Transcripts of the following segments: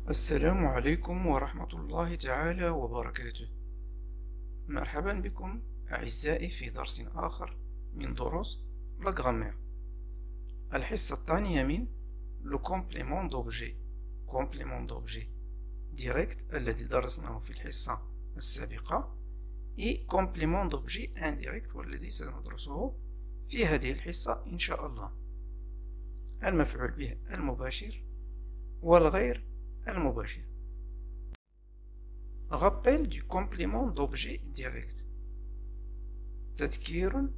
السلام عليكم ورحمة الله تعالى وبركاته. مرحبا بكم أعزائي في درس آخر من دروس لا غرامير. الحصة الثانية من لو كومبليمون دوبجي، كومبليمون دوبجي ديريكت الذي درسناه في الحصة السابقة، اي كومبليمون دوبجي انديريكت والذي سندرسه في هذه الحصة إن شاء الله. المفعول به المباشر والغير المباشر. Rappel du complément d'objet direct. تذكير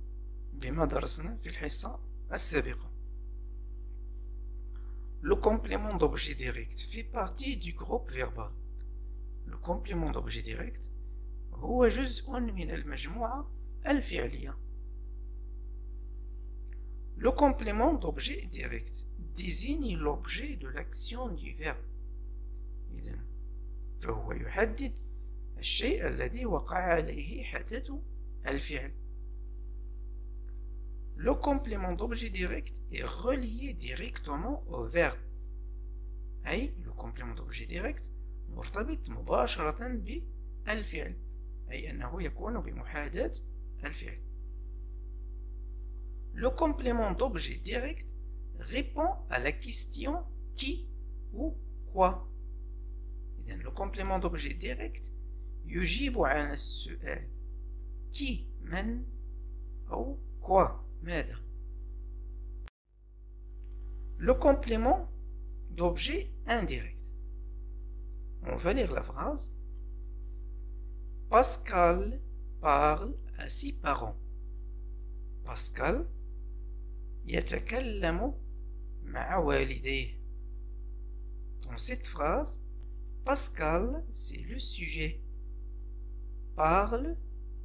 بما درسنا في الحصة السابقة. Le complément d'objet direct fait partie du groupe verbal. Le complément d'objet direct هو جزء من المجموعة الفعلية. Le complément d'objet direct désigne l'objet de l'action du verbe. إذن فهو يحدد الشيء الذي وقع عليه حدث الفعل. Le complément d'objet direct est relié directement au verbe. أي le complément d'objet direct مرتبط مباشرة بالفعل، أي أنه يكون بمحاذاة الفعل. Le complément d'objet direct répond à la question qui ou quoi. إذن le complément d'objet direct يجيب عن السؤال qui من أو quoi ماذا. Le complément d'objet indirect. On va lire la phrase. Pascal parle à ses parents. Pascal يتكلم مع والديه. Dans cette phrase, Pascal, c'est le sujet. Parle,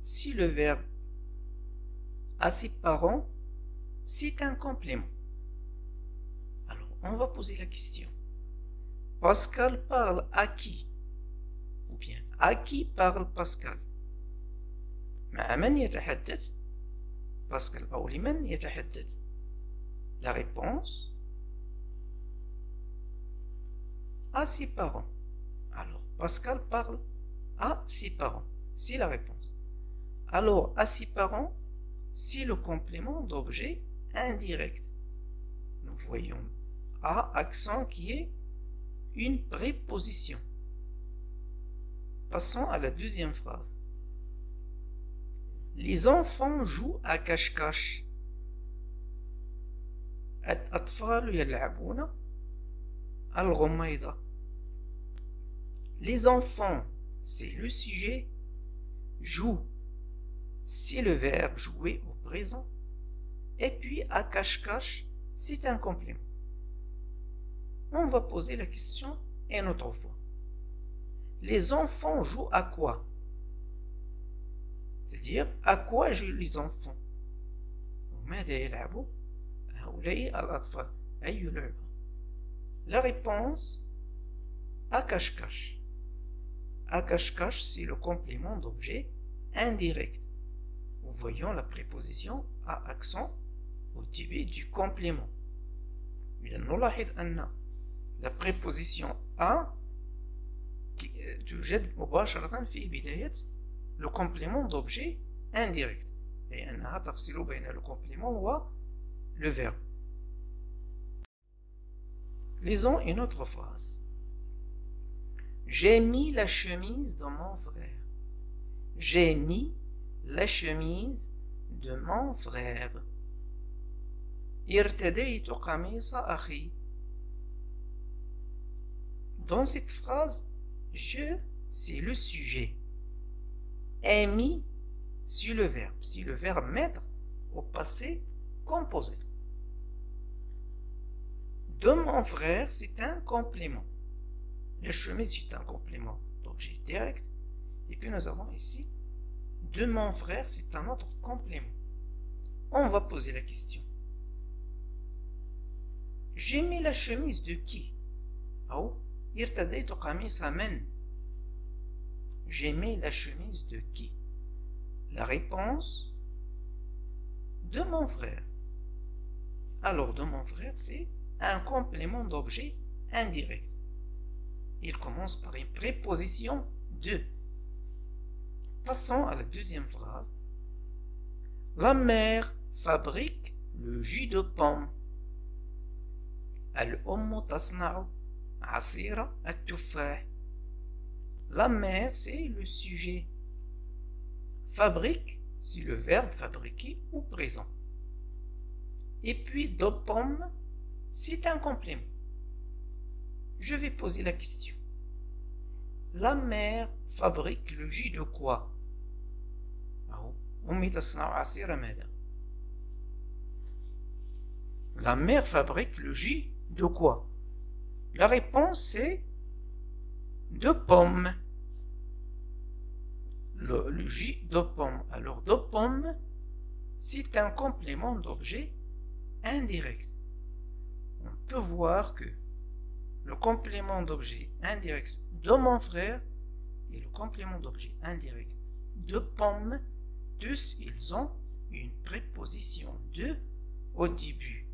c'est le verbe. À ses parents, c'est un complément. Alors, on va poser la question. Pascal parle à qui? Ou bien, à qui parle Pascal? مع من يتحدث باسكال أو لمن يتحدث؟ La réponse, à ses parents. Alors, Pascal parle à ses parents. C'est la réponse. Alors, à ses parents, c'est le complément d'objet indirect. Nous voyons à accent qui est une préposition. Passons à la deuxième phrase. Les enfants jouent à cache-cache. الأطفال يلعبون الغميضة. Les enfants, c'est le sujet. Joue, c'est le verbe jouer au présent. Et puis à cache-cache, c'est un complément. On va poser la question une autre fois. Les enfants jouent à quoi? C'est-à-dire, à quoi jouent les enfants? وماذا يلعبوا هؤلاء الأطفال؟ أي لعبة؟ La réponse, à cache-cache. À cache-cache, c'est le complément d'objet indirect. Nous voyons la préposition à accent au début du complément. نلاحظ أن la préposition à توجد مباشرة في بداية le complément d'objet indirect، أي أنها تفصل بين le complément و le verbe. Lisons une autre phrase. J'ai mis la chemise de mon frère. J'ai mis la chemise de mon frère. ارتديت قميص أخي. Dans cette phrase, je, c'est le sujet. Ai mis, c'est le verbe. C'est le verbe mettre au passé composé. De mon frère, c'est un complément. La chemise, c'est un complément d'objet direct. Et puis nous avons ici, de mon frère, c'est un autre complément. On va poser la question. J'ai mis la chemise de qui? أو ارتديت قميص من? J'ai mis la chemise de qui? La réponse, de mon frère. Alors, de mon frère, c'est un complément d'objet indirect. il commence par une préposition de. Passons à la deuxième phrase. La mère fabrique le jus de pomme. الأم تصنع عصير التفاح. La mère, c'est le sujet. Fabrique, c'est le verbe fabriquer au présent. Et puis, de pomme, c'est un complément. Je vais poser la question. La mère fabrique le jus de quoi? أمي تصنع عصير ماذا؟ La mère fabrique le jus de quoi? La réponse c'est de pommes. Le jus de pomme. Alors de pomme, c'est un complément d'objet indirect. On peut voir que le complément d'objet indirect de mon frère et le complément d'objet indirect de pomme, tous ils ont une préposition de au début.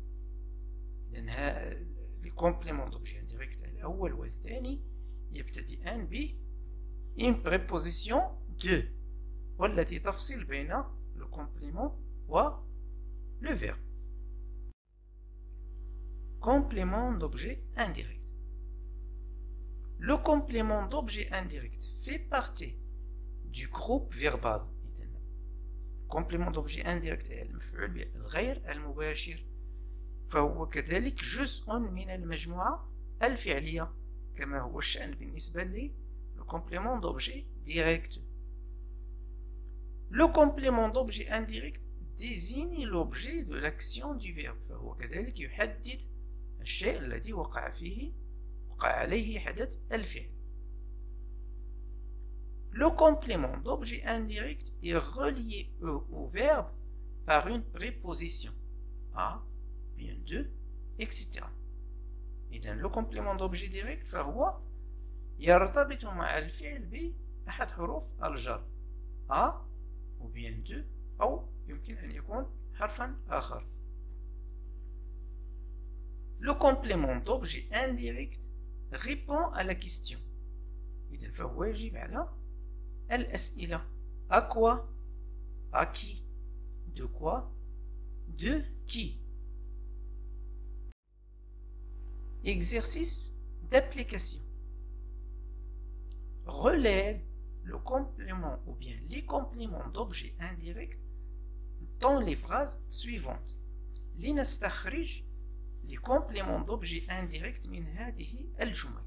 Les compléments d'objet indirect الأول والثاني يبتدئان ب une préposition de والتي تفصل بين le complément و le verbe. Complément d'objet indirect. Le complément d'objet indirect fait partie du groupe verbal. complément d'objet indirect المفعول به الغير المباشر فهو كذلك جزء من المجموعة الفعلية كما هو الشأن بالنسبة لي le complément d'objet direct. Le complément d'objet indirect désigne l'objet de l'action du verbe فهو كذلك يحدد الشيء الذي وقع عليه حدث الفعل. Le complément d'objet indirect est relié au verbe par une préposition à, bien de, etc. إذن le complément d'objet direct فهو يرتبط مع الفعل بأحد حروف الجر à ou bien de أو يمكن أن يكون حرفا آخر. Le complément d'objet indirect répond à la question. إذن فهو يجيب على الأسئلة. À quoi? À qui? De quoi? De qui? Exercice d'application. Relève le complément ou bien les compléments d'objet indirect dans les phrases suivantes. لنستخرج les compléments d'objet indirect من هذه الجمل.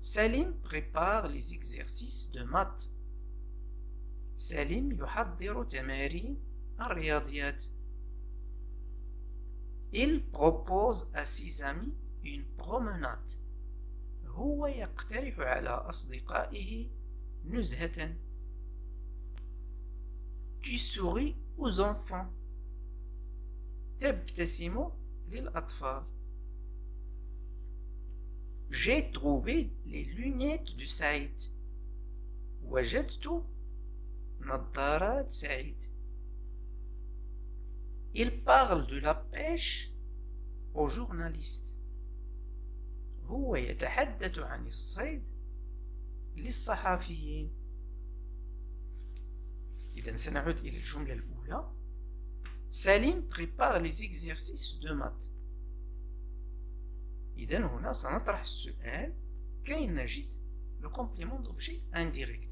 Salim prépare les exercices de maths. Salim يحضر تمارين الرياضيات. Il propose à ses amis une promenade. هو يقترح على أصدقائه نزهة. Tu souris aux enfants. تبتسم للأطفال. J'ai trouvé les lunettes de Saïd. وجدت نظارات سعيد. Il parle de la pêche aux journalistes. هو يتحدث عن الصيد للصحفيين. إذن سنعود إلى الجملة الأولى. Salim prépare les exercices de maths. إذن هنا سنطرح السؤال كي نجد le complément d'objet indirect.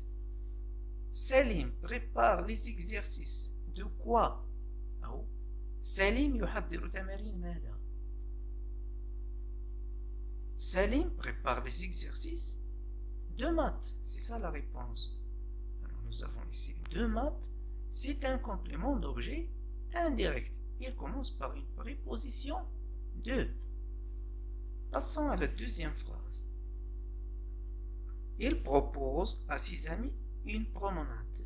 Salim prépare les exercices de quoi? أو سليم يحضر تمارين ماذا؟ Salim prépare les exercices de maths. C'est ça la réponse. Alors nous avons ici de maths. C'est un complément d'objet indirect. Il commence par une préposition de. Passons à la deuxième phrase. Il propose à ses amis une promenade.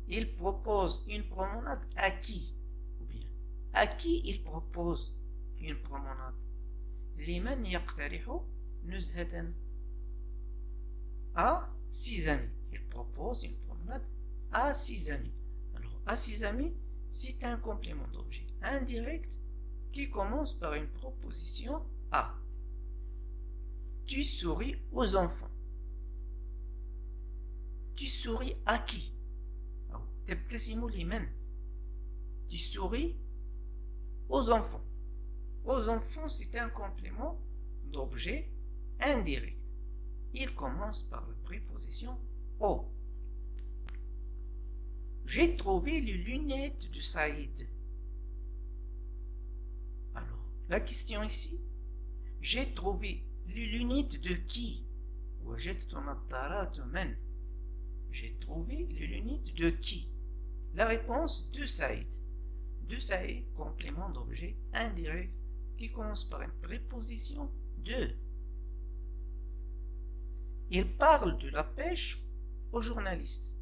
Il propose une promenade à qui? Ou bien, à qui il propose une promenade? لمن يقترح نزهة. À ses amis. Il propose une promenade à ses amis. Alors, à ses amis, c'est un complément d'objet indirect qui commence par une proposition à. Tu souris aux enfants. Tu souris à qui؟ تبتسم لمن؟ Tu souris aux enfants. Aux enfants, c'est un complément d'objet indirect. Il commence par la préposition au. J'ai trouvé les lunettes de Saïd. Alors, la question ici, j'ai trouvé les lunettes de qui? وجدت نظارات من? J'ai trouvé les lunettes de qui? La réponse de Saïd. De Saïd, complément d'objet indirect qui commence par une préposition de. Il parle de la pêche aux journalistes.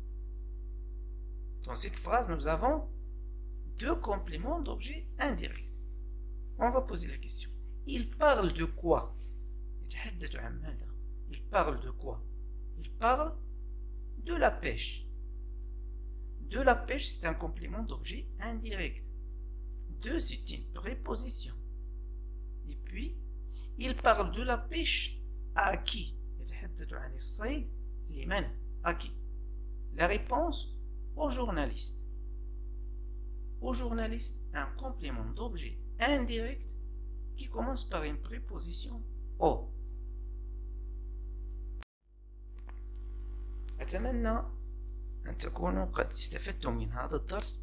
Dans cette phrase, nous avons deux compléments d'objet indirect. On va poser la question. Il parle de quoi? Il parle de quoi? Il parle de la pêche. De la pêche, c'est un complément d'objet indirect. De, c'est une préposition. Et puis, il parle de la pêche à qui? À qui? La réponse, aux journalistes. Aux journalistes, un complément d'objet indirect qui commence par une préposition au. أتمنى أن تكونوا قد استفدتم من هذا الدرس.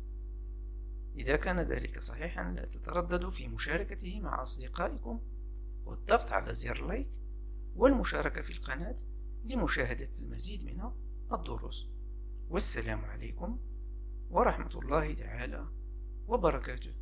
إذا كان ذلك صحيحا لا تترددوا في مشاركته مع أصدقائكم والضغط على زر لايك والمشاركة في القناة لمشاهدة المزيد من الدروس. والسلام عليكم ورحمة الله تعالى وبركاته.